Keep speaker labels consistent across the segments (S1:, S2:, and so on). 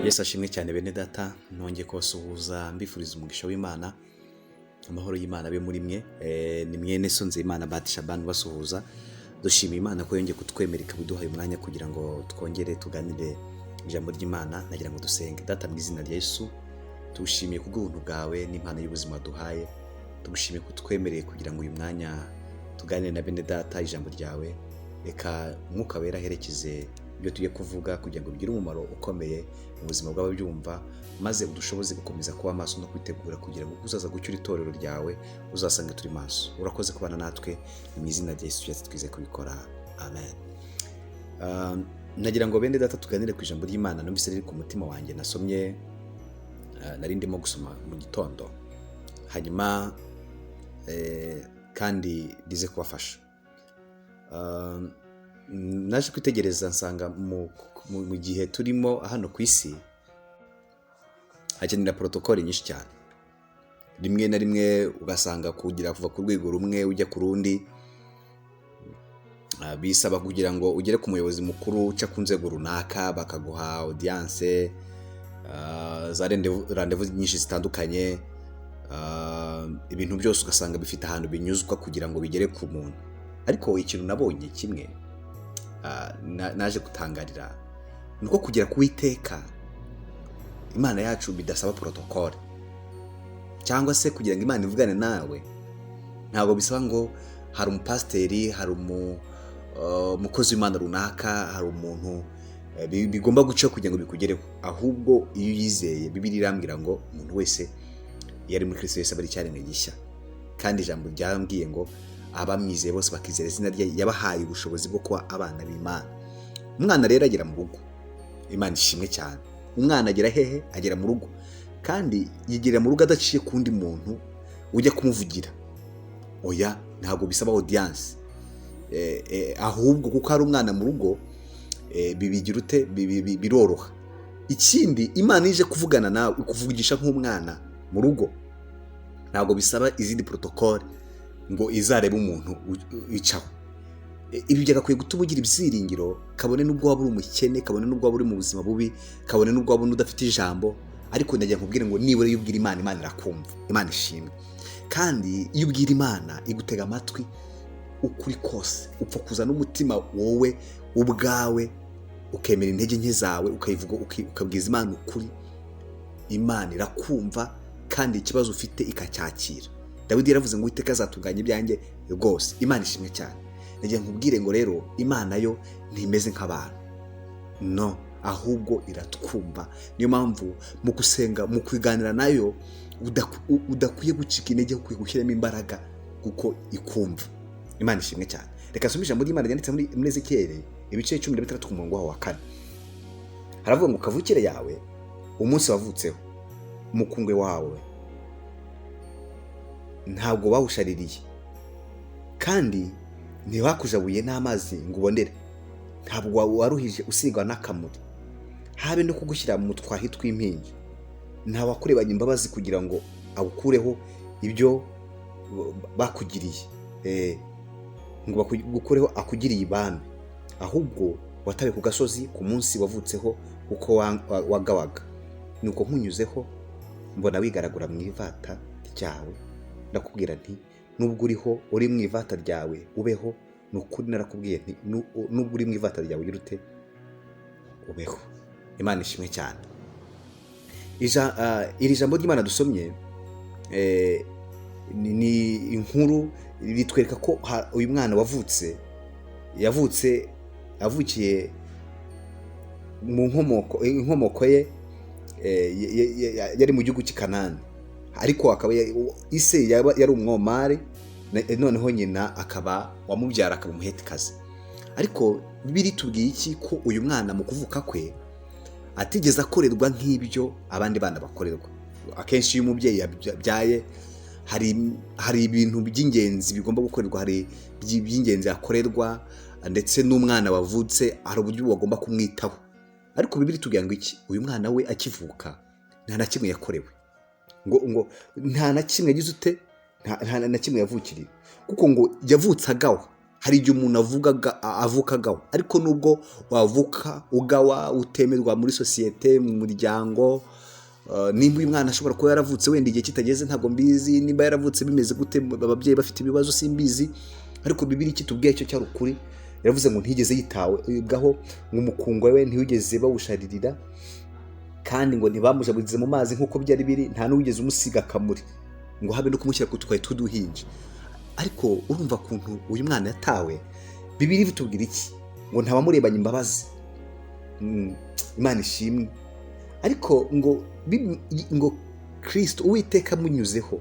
S1: Yesu ashimwe cyane bene data, nongeye kubasuhuza mbifuriza umugisha w'Imana, amahoro y'Imana abe muri mwe. Ni mwene NZEYIMANA Bahati Shaban basuhuza. Dushimiye Imana ko yongeye kutwemerera kuduha umwanya kugira ngo twongere tuganire ijambo ry'Imana. Nagira ngo dusenge. Data, mu izina rya Yesu, tugushimiye kubw'ubuntu bwawe n'impano y'ubuzima duhaye. Tugushimiye kutwemereye kugira ngo uyu mwanya tuganire na bene data ijambo ryawe. Reka Mwuka Wera aherekeze ibyo tugiye kuvuga kugira ngo bigire umumaro ukomeye mu buzima bw'ababyumva, maze udushoboze gukomeza kuba maso no kwitegura kugira ngo uzaza gucyura itorero ryawe uzasange turi maso. Urakoze kubana natwe, mu izina rya Yesu twize kubikora, amen. Nagira ngo bene data tuganire ku ijambo ry'Imana numvise riri ku mutima wanjye. Nasomye, nari ndimo gusoma mu gitondo, hanyuma kandi rize kubafasha. Naje kwitegereza nsanga mu gihe turimo hano ku isi hakenera protokoli nyinshi cyane. Rimwe na rimwe ugasanga kugira kuva ku rwego rumwe ujya ku rundi bisaba kugira ngo ugere ku muyobozi mukuru uca ku nzego runaka, bakaguha audience, za rendezvous nyinshi zitandukanye. Ibintu byose ugasanga bifite ahantu binyuzwa kugira ngo bigere ku muntu. Ariko ikintu nabonye kimwe naje gutangarira, nuko kugera ku Uwiteka Imana yacu bidasaba protokole, cyangwa se kugira ngo Imana ivugane nawe ntabwo bisaba ngo hari umupasiteri, hari umukozi w'Imana runaka, hari umuntu bigomba guca kugira ngo bikugereho. Ahubwo iyo uyizeye, Bibiliya irambwira ngo umuntu wese yari muri Kristo Yesu aba ari icyaremwe gishya, kandi ijambo ryambwiye ngo abamwizeye bose bakizera izina rye yabahaye ubushobozi bwo kuba abana b'Imana. Umwana rero agera mu rugo, Imana ishimwe cyane. Umwana agera hehe? Agera mu rugo, kandi yigerera mu rugo adaciye kundi muntu ujya kumuvugira. Oya, ntabwo bisaba audience, ahubwo kuko ari umwana mu rugo, bibigira ute, biroroha. Ikindi, Imana ije kuvugana nawe, ikuvugisha nk'umwana mu rugo, ntabwo bisaba izindi protokole ngo izarebe umuntu wicaho. Ibi byagakwiye gutuma ugira ibyiringiro, kabone n'ubwo waba uri umukene, kabone n'ubwo waba uri mu buzima bubi, kabone n'ubwo waba udafite ijambo. Ariko ndagira nkubwire ngo nibura iyo ubwira Imana, Imana irakumva. Imana ishimwe. Kandi iyo ubwira Imana igutega amatwi ukuri kose, upfa kuza n'umutima wowe ubwawe, ukemera intege nke zawe, ukayivuga, ukabwiza Imana ukuri. Imana irakumva kandi ikibazo ufite ikacyakira. Dawidi yaravuze ngo Uwiteka azatunganya ibyanjye rwose. Imana ishimwe cyane. Nagira nkubwire ngo rero Imana yo ntimeze nk'abantu, no, ahubwo iratwumva. Niyo mpamvu mu gusenga, mu kwiganira nayo, udakwiye gucika intege, ukwiye gushyiramo imbaraga kuko ikumva. Imana ishimwe cyane. Reka nsome ijambo ry'Imana ryanditse muri Ezekiyeli ibice 16 ku murongo wa 4. Haravuga ngo kavukire yawe, umunsi wavutseho, umukungwe wawe ntabwo bawushaririye, kandi ntibakujabuye n'amazi ngo ubonere. Ntabwo waruhije usigwa n'akamuri, habe no kugushyira mu twahi tw'impinja. Ntawakurebanye imbabazi kugira ngo agukureho ibyo bakugiriye, ngo bagukureho akugiriye ibambe. Ahubwo watabe ku gasozi ku munsi wavutseho uko wagawaga. Nuko nkunyuzeho mbona wigaragura mu ivata ryawe, ndakubwira nti nubwo uri mu ivata ryawe ubeho. Nukuri narakubwiye nti nubwo uri mu ivata ryawe yurute ubeho. Imana ishimwe cyane. Iri jambo ry'Imana dusomye ni inkuru ritwereka ko uyu mwana yavukiye mu inkomoko ye yari mu gihugu cy'Kanani, ariko akaba ise yari umwomari, noneho nyina akaba wamubyara akaba umuhetikazi. Ariko Bibiliya itubwiye iki? Ko uyu mwana mu kuvuka kwe atigeze akorerwa nk'ibyo abandi bana bakorerwa. Akenshi iyo umubyeyi yabyaye hari ibintu by'ingenzi bigomba gukorerwa, hari by'ingenzi akorerwa, ndetse n'umwana wavutse hari uburyo bagomba kumwitaho. Ariko Bibiliya itubwira ngo iki? Uyu mwana we akivuka nta na kimwe yakorewe, ngo nta na kimwe yagize ute, nta na kimwe yavukiriye, kuko ngo yavutse agawa. hari igihe umuntu avukagaho, ariko nubwo wavuka ugawa utemerwa muri sosiyete, mu muryango, nimba uyu mwana ashobora kuba yaravutse wenda igihe kitageze ntabwo mbizi, nimba yaravutse bimeze gute, ababyeyi bafite ibibazo simbizi, ariko Bibiliya kitubwiye cyo cyari ukuri. Yaravuze ngo ntigeze yitawebwaho, nk'umukungwa we ntiwigeze bawusharirira, kandi ngo ntibamujaburize mu mazi nk'uko byari biri, nta n'uwigeze umusiga akamuri ngo habe no kumushyira ku twaye tw'uduhinja. Ariko urumva kuntu uyu mwana yatawe, Bibiliya bitubwira iki? Ngo ntawamurebanye imbabazi. Imana ishimwe. Ariko ngo Kristo Uwiteka amunyuzeho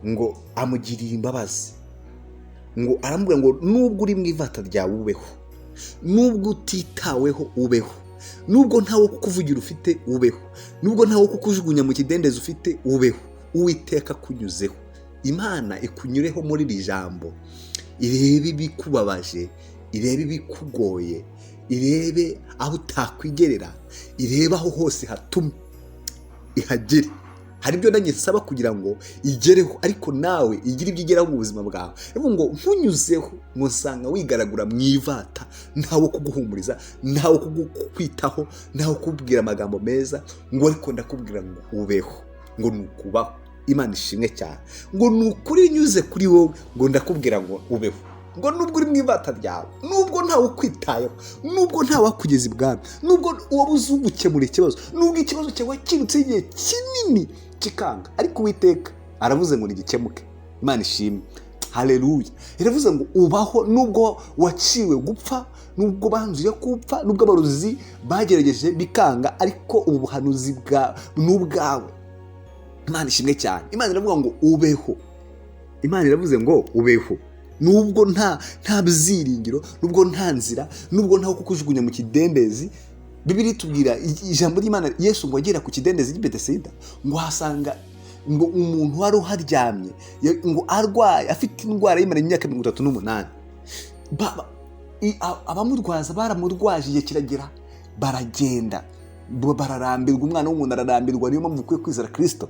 S1: ngo amugirire imbabazi, ngo aramubwira ngo nubwo uri mu ivata ryawe ubeho, nubwo utitaweho ubeho, nubwo ntawo kukuvugira ufite ubeho, nubwo ntawo kukujugunya mu kidendezi ufite ubeho, Uwiteka kunyuzeho. Imana ikunyureho muri iri jambo, irebe ibikubabaje, irebe ibikugoye, irebe aho utakwigerera, irebe aho hose hatumye ihagere. Hari ibyo nanjye nsaba kugira ngo igereho, ariko nawe igire ibyo igeraho mu buzima bwawe. Rero ngo nkunyuzeho, ngo nsanga wigaragura mu ivata, ntawo kuguhumuriza, ntawo kukwitaho, ntawo kubwira amagambo meza, ngo ariko ndakubwira ngo ubeho, ngo nukubaho. Imana ishimwe cyane. Ngo nukuri nyuze kuri wowe, ngo ndakubwira ngo ubeho, ngo nubwo uri mu ivata ryawe, nubwo ntawe ukwitayeho, nubwo ntawe wakugeza ibwami, nubwo wabuze ugukemura ikibazo, nubwo ikibazo cyawe wakirutse igihe kinini kikanga, ariko Uwiteka aravuze ngo nigikemuke. Imana ishimwe. Haleluya. Iravuze ngo ubaho nubwo waciwe gupfa, nubwo banzuye kupfa, nubwo abarozi bagerageje bikanga, ariko ubu buhanuzi n'ubwawe. Imana ishimwe cyane. Imana iravuga ngo ubeho. Imana iravuze ngo ubeho, nubwo nta byiringiro, nubwo nta nzira, nubwo ntaho kukujugunya mu kidendezi. Bibiliya itubwira ijambo ry'Imana, Yesu ngo agera ku kidendezi cy'Ibetesida, ngo hasanga ngo umuntu wari uharyamye, ngo arwaye, afite indwara y'imara imyaka 38. Abamurwaza baramurwaje igihe kiragera, baragenda bararambirwa, umwana w'umuntu ararambirwa. Niyo mpamvu ukwiye kwizera Kristo,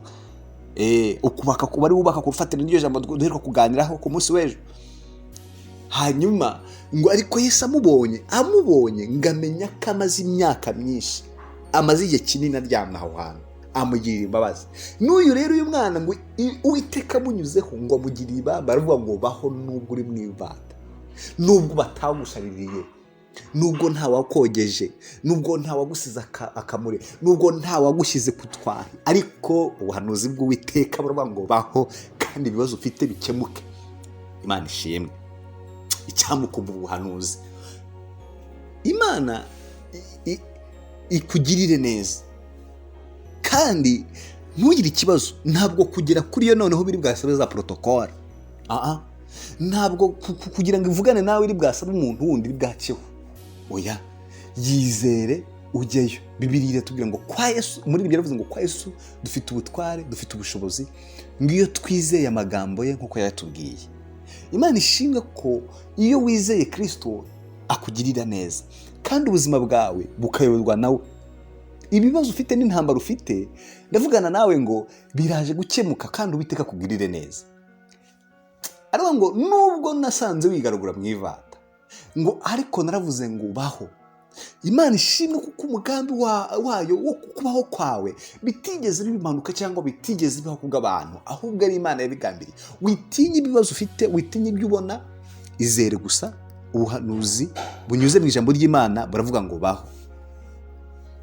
S1: ukubaka kuba ari wubaka ku rufatiro n'iryo jambo duheruka kuganiraho ku munsi w'ejo. Hanyuma ngo ariko Yesu amubonye ngamenya ko amaze imyaka myinshi, amaze igihe kinini aryamye aho hantu, amugirira imbabazi. N'uyu rero uyu mwana ngo Uwiteka amunyuzeho ngo amugirire ibamba, baravuga ngo baho nubwo uri mu ivata, nubwo batagushaririye, nubwo ntawakogeje, nubwo ntawagusize akamure, nubwo ntawagushyize ku twahi, ariko ubuhanuzi bw'Uwiteka baravuga ngo baho kandi ibibazo ufite bikemuke. Imana ishimwe. Icyamukumva ubuhanuzi, Imana ikugirire neza kandi ntugire ikibazo. Ntabwo kugera kuri yo noneho biri bwasabe za protocole, ntabwo kugira ngo ivugane nawe iri bwasabe umuntu wundi iri bwakeho. Oya, yizere ujyeyo. Bibiliya iratubwira ngo kwa Yesu, muri Bibiliya yaravuze ngo kwa Yesu dufite ubutware, dufite ubushobozi, ngiyo twizeye amagambo ye nk'uko yatubwiye. Imana ishimwe ko iyo wizeye Kristo akugirira neza kandi ubuzima bwawe bukayoborwa nawe. Ibibazo ufite n'intambara ufite, ndavugana nawe ngo biraje gukemuka kandi Uwiteka akugirire neza. Aravuga ngo nubwo nasanze wigaragura mu ivata, ngo ariko naravuze ngo ubaho. Imana ishimwe kuko umugambi wayo wo kubaho kwawe bitigeze bimanuka cyangwa bitigeze bibaho kubw'abantu, ahubwo ari Imana yabigambiriye. Witinye ibibazo ufite, witinye ibyo ubona, izere gusa. Ubuhanuzi bunyuze mu ijambo ry'Imana baravuga ngo baho,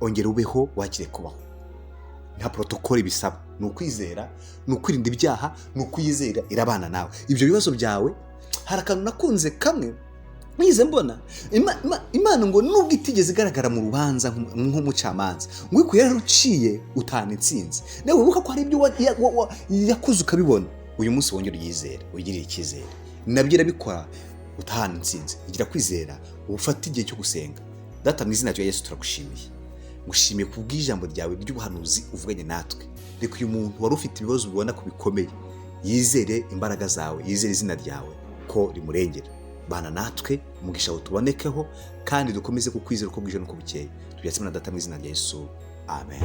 S1: ongera ubeho, wakire kubaho. Nta protocole bisaba, ni ukwizera, ni ukwirinda ibyaha, ni ukwizera irabana nawe. Ibyo bibazo byawe, hari akantu nakunze kamwe nize mbona, Imana ngo nubwo itigeze igaragara mu rubanza nk'umucamanza, ngo iko yararuciye utahana intsinzi. Nawe wibuka ko hari ibyo yakoze ukabibona, uyu munsi wongera uyizere, ugirire icyizere. Nabyo irabikora utahana intsinzi. Igira kwizera, ufata igihe cyo gusenga. Data, mu izina rya Yesu turagushimiye, ngushimiye kubw'ijambo ryawe ry'ubuhanuzi uvuganye natwe. Reka uyu muntu wari ufite ibibazo ubona ko bikomeye yizere imbaraga zawe, yizere izina ryawe ko rimurengera. Bana natwe, umugisha utubonekeho, kandi dukomeze kukwizera uko bwije n'uko bukeye. Tubyatse na Data mu izina rya Yesu. Amen.